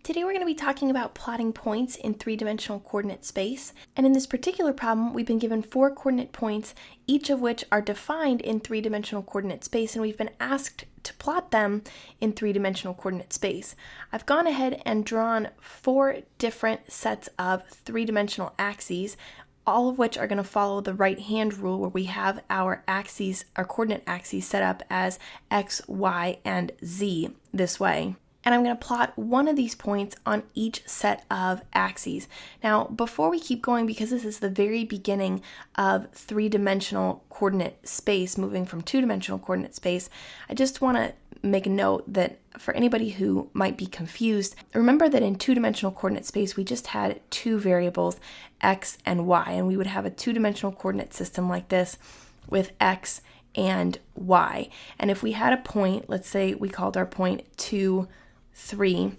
Today we're going to be talking about plotting points in three-dimensional coordinate space, and in this particular problem we've been given 4 coordinate points, each of which are defined in three-dimensional coordinate space, and we've been asked to plot them in three-dimensional coordinate space. I've gone ahead and drawn 4 different sets of three-dimensional axes, all of which are going to follow the right-hand rule where we have our axes, our coordinate axes set up as x, y, and z this way. And I'm going to plot one of these points on each set of axes. Now, before we keep going, because this is the very beginning of three-dimensional coordinate space, moving from two-dimensional coordinate space, I just want to make a note that for anybody who might be confused, remember that in two-dimensional coordinate space, we just had 2 variables, x and y, and we would have a two-dimensional coordinate system like this with x and y. And if we had a point, let's say we called our point 2, 3,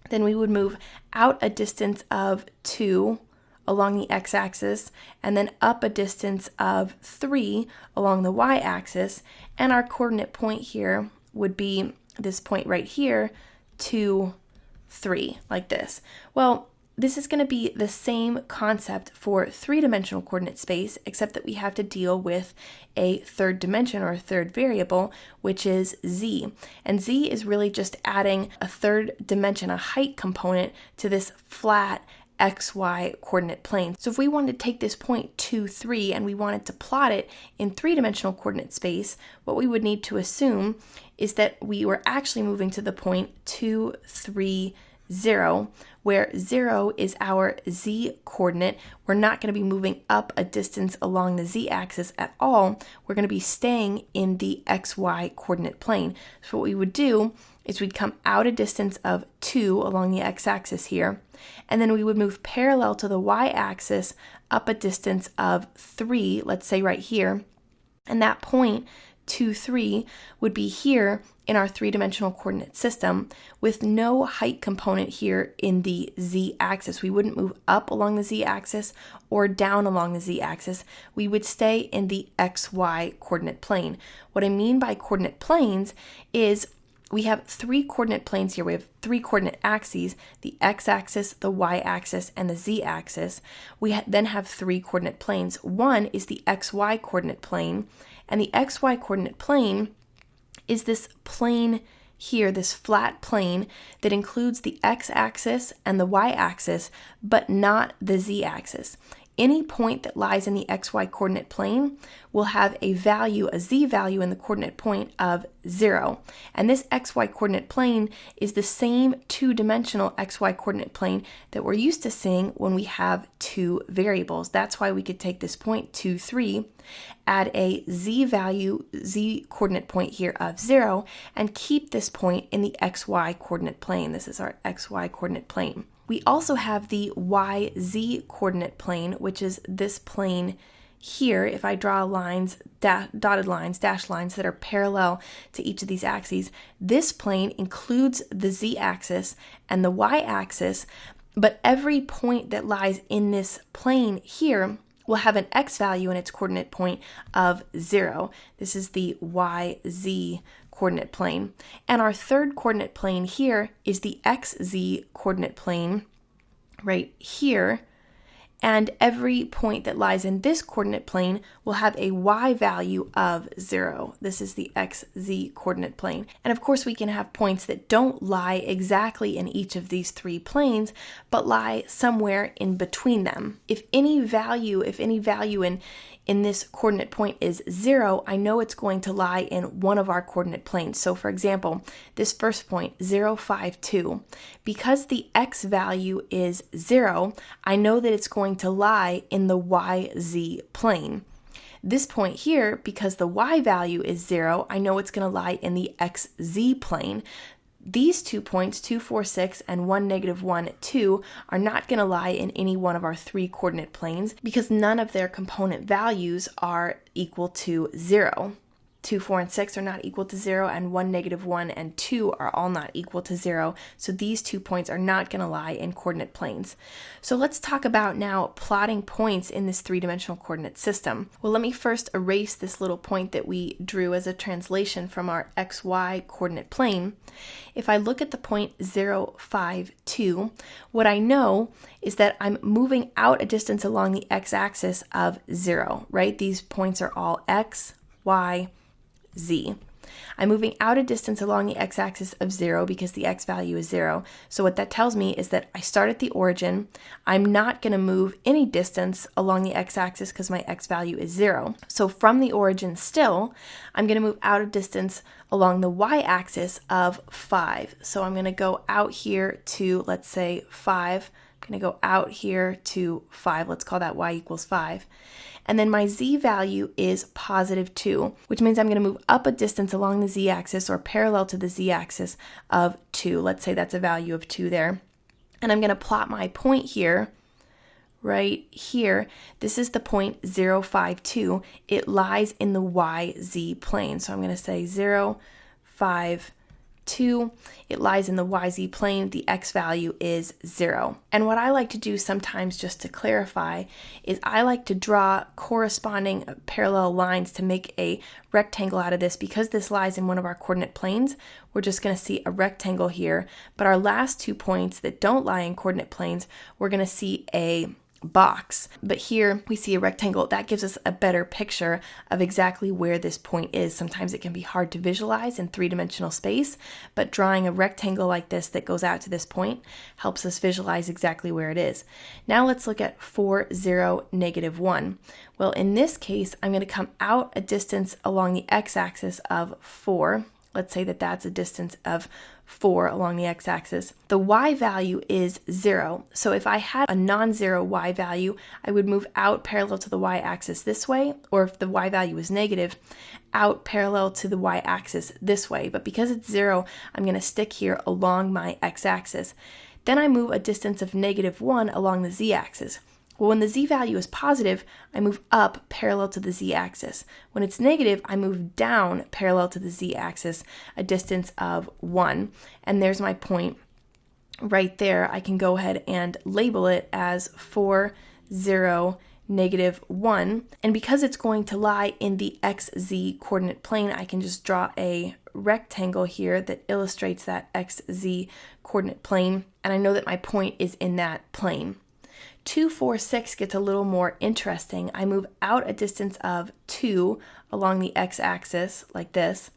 then we would move out a distance of 2 along the x-axis and then up a distance of 3 along the y-axis, and our coordinate point here would be this point right here, 2, 3, like this. Well, this is going to be the same concept for three-dimensional coordinate space, except that we have to deal with a third dimension or a third variable, which is z. And z is really just adding a third dimension, a height component, to this flat xy coordinate plane. So if we wanted to take this point 2, 3 and we wanted to plot it in three-dimensional coordinate space, what we would need to assume is that we were actually moving to the point 2, 3, 0, where 0 is our z coordinate. We're not going to be moving up a distance along the z-axis at all. We're going to be staying in the xy coordinate plane. So what we would do is we'd come out a distance of 2 along the x-axis here, and then we would move parallel to the y-axis up a distance of 3, let's say right here, and that point 2, 3 would be here in our three-dimensional coordinate system with no height component here in the z-axis. We wouldn't move up along the z-axis or down along the z-axis. We would stay in the xy coordinate plane. What I mean by coordinate planes is we have 3 coordinate planes here. We have 3 coordinate axes, the x-axis, the y-axis, and the z-axis. We then have 3 coordinate planes. One is the xy coordinate plane, and the xy coordinate plane is this plane here, this flat plane that includes the x-axis and the y-axis, but not the z-axis. Any point that lies in the xy coordinate plane will have a value, a z value in the coordinate point of 0. And this xy coordinate plane is the same two-dimensional xy coordinate plane that we're used to seeing when we have 2 variables. That's why we could take this point 2, 3, add a z value, z coordinate point here of 0, and keep this point in the xy coordinate plane. This is our xy coordinate plane. We also have the YZ coordinate plane, which is this plane here. If I draw lines, dotted lines, dashed lines that are parallel to each of these axes, this plane includes the z-axis and the y-axis, but every point that lies in this plane here will have an x value in its coordinate point of 0. This is the YZ coordinate plane. And our third coordinate plane here is the XZ coordinate plane right here. And every point that lies in this coordinate plane will have a y value of 0. This is the xz coordinate plane. And of course we can have points that don't lie exactly in each of these 3 planes, but lie somewhere in between them. If any value in this coordinate point is 0, I know it's going to lie in one of our coordinate planes. So for example, this first point, 0, 5, 2, because the x value is 0, I know that it's going to lie in the YZ plane. This point here, because the y value is 0, I know it's going to lie in the XZ plane. These 2 points, 2, 4, 6, and 1, negative 1, 2, are not going to lie in any one of our 3 coordinate planes because none of their component values are equal to 0. 2, 4, and 6 are not equal to 0, and 1, -1, and 2 are all not equal to 0. So these 2 points are not going to lie in coordinate planes. So let's talk about now plotting points in this three-dimensional coordinate system. Well, let me first erase this little point that we drew as a translation from our xy coordinate plane. If I look at the point 0, 5, 2, what I know is that I'm moving out a distance along the x-axis of 0, right? These points are all x, y, z. I'm moving out a distance along the x-axis of 0 because the x value is 0. So what that tells me is that I start at the origin. I'm not going to move any distance along the x-axis because my x value is 0. So from the origin still, I'm going to move out a distance along the y-axis of 5. So I'm going to go out here to, let's say, 5. I'm going to go out here to 5. Let's call that y equals 5. And then my z value is +2, which means I'm going to move up a distance along the z-axis or parallel to the z-axis of 2. Let's say that's a value of 2 there. And I'm going to plot my point here, right here. This is the point 0, 5, 2. It lies in the yz plane. So I'm going to say 0, 5, 2. It lies in the yz plane. The x value is 0. And what I like to do sometimes, just to clarify, is I like to draw corresponding parallel lines to make a rectangle out of this. Because this lies in one of our coordinate planes, we're just going to see a rectangle here. But our last 2 points that don't lie in coordinate planes, we're going to see a box. But here we see a rectangle. That gives us a better picture of exactly where this point is. Sometimes it can be hard to visualize in three-dimensional space, but drawing a rectangle like this that goes out to this point helps us visualize exactly where it is. Now let's look at 4, 0, -1. Well, in this case, I'm going to come out a distance along the x-axis of 4. Let's say that that's a distance of 4 along the x-axis. The y value is 0. So if I had a non-zero y value, I would move out parallel to the y-axis this way, or if the y value is negative, out parallel to the y-axis this way. But because it's 0, I'm going to stick here along my x-axis. Then I move a distance of -1 along the z-axis. Well, when the z value is positive, I move up parallel to the z-axis. When it's negative, I move down parallel to the z-axis, a distance of 1. And there's my point right there. I can go ahead and label it as 4, 0, -1. And because it's going to lie in the xz coordinate plane, I can just draw a rectangle here that illustrates that xz coordinate plane. And I know that my point is in that plane. 2, 4, 6 gets a little more interesting. I move out a distance of 2 along the x-axis like this.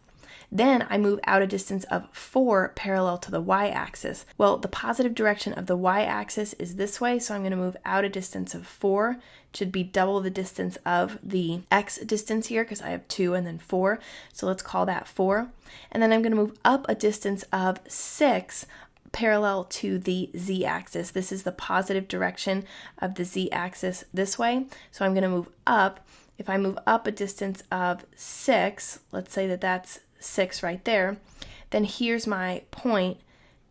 Then I move out a distance of 4 parallel to the y-axis. Well, the positive direction of the y-axis is this way, so I'm going to move out a distance of 4. It should be double the distance of the x distance here because I have 2 and then 4. So let's call that 4. And then I'm going to move up a distance of 6 parallel to the z-axis. This is the positive direction of the z-axis this way. So I'm going to move up. If I move up a distance of 6, let's say that that's 6 right there, then here's my point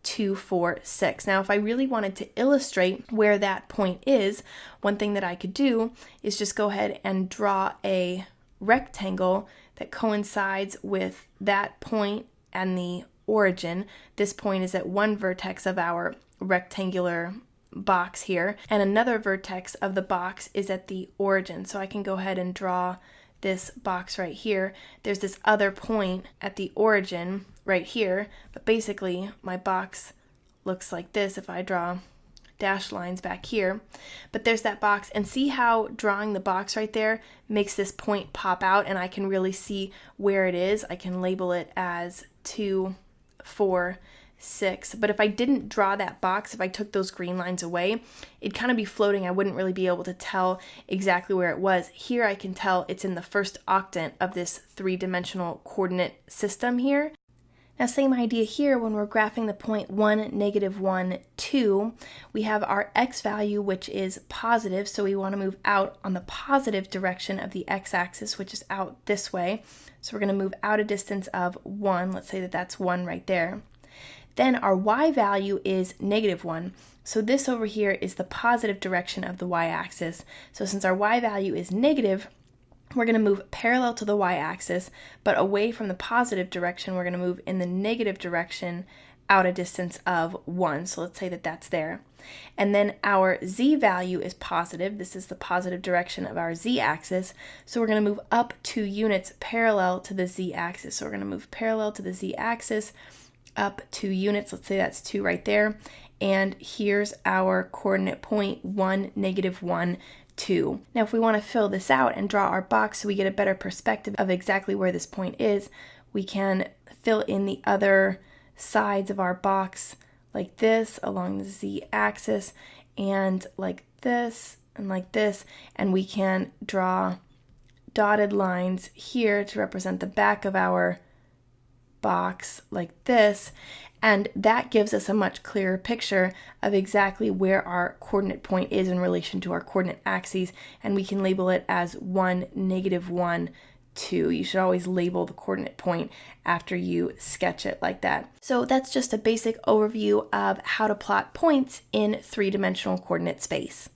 2, 4, 6. Now, if I really wanted to illustrate where that point is, one thing that I could do is just go ahead and draw a rectangle that coincides with that point and the origin. This point is at one vertex of our rectangular box here, and another vertex of the box is at the origin. So I can go ahead and draw this box right here. There's this other point at the origin right here, but basically my box looks like this if I draw dashed lines back here. But there's that box, and see how drawing the box right there makes this point pop out, and I can really see where it is. I can label it as 2, 4, 6. But if I didn't draw that box, if I took those green lines away, it'd kind of be floating. I wouldn't really be able to tell exactly where it was. Here I can tell it's in the first octant of this three-dimensional coordinate system here. Now, same idea here when we're graphing the point 1, -1, 2. We have our x value, which is positive, so we want to move out on the positive direction of the x-axis, which is out this way. So we're going to move out a distance of 1. Let's say that that's 1 right there. Then our y value is -1. So this over here is the positive direction of the y-axis. So since our y value is negative, we're going to move parallel to the y-axis, but away from the positive direction. We're going to move in the negative direction out a distance of 1. So let's say that that's there. And then our z value is positive. This is the positive direction of our z-axis. So we're going to move up 2 units parallel to the z-axis. So we're going to move parallel to the z-axis up 2 units. Let's say that's 2 right there. And here's our coordinate point 1, -1, 2. Now if we want to fill this out and draw our box so we get a better perspective of exactly where this point is, we can fill in the other sides of our box like this along the z-axis, and like this, and we can draw dotted lines here to represent the back of our box like this, and that gives us a much clearer picture of exactly where our coordinate point is in relation to our coordinate axes, and we can label it as 1, -1, 2. You should always label the coordinate point after you sketch it like that. So that's just a basic overview of how to plot points in 3-dimensional coordinate space.